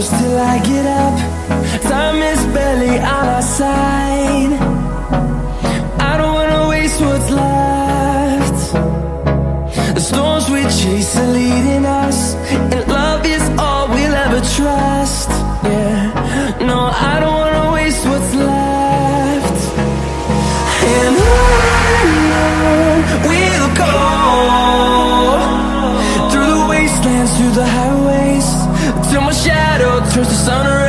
close till I get up. Time is barely on our side. I don't wanna waste what's left. The storms we chase are leading us, and love is all we'll ever trust. Yeah, no, I don't wanna waste what's left. And on we'll go, through the wastelands, through the highways, till my shadow turns to sun rays.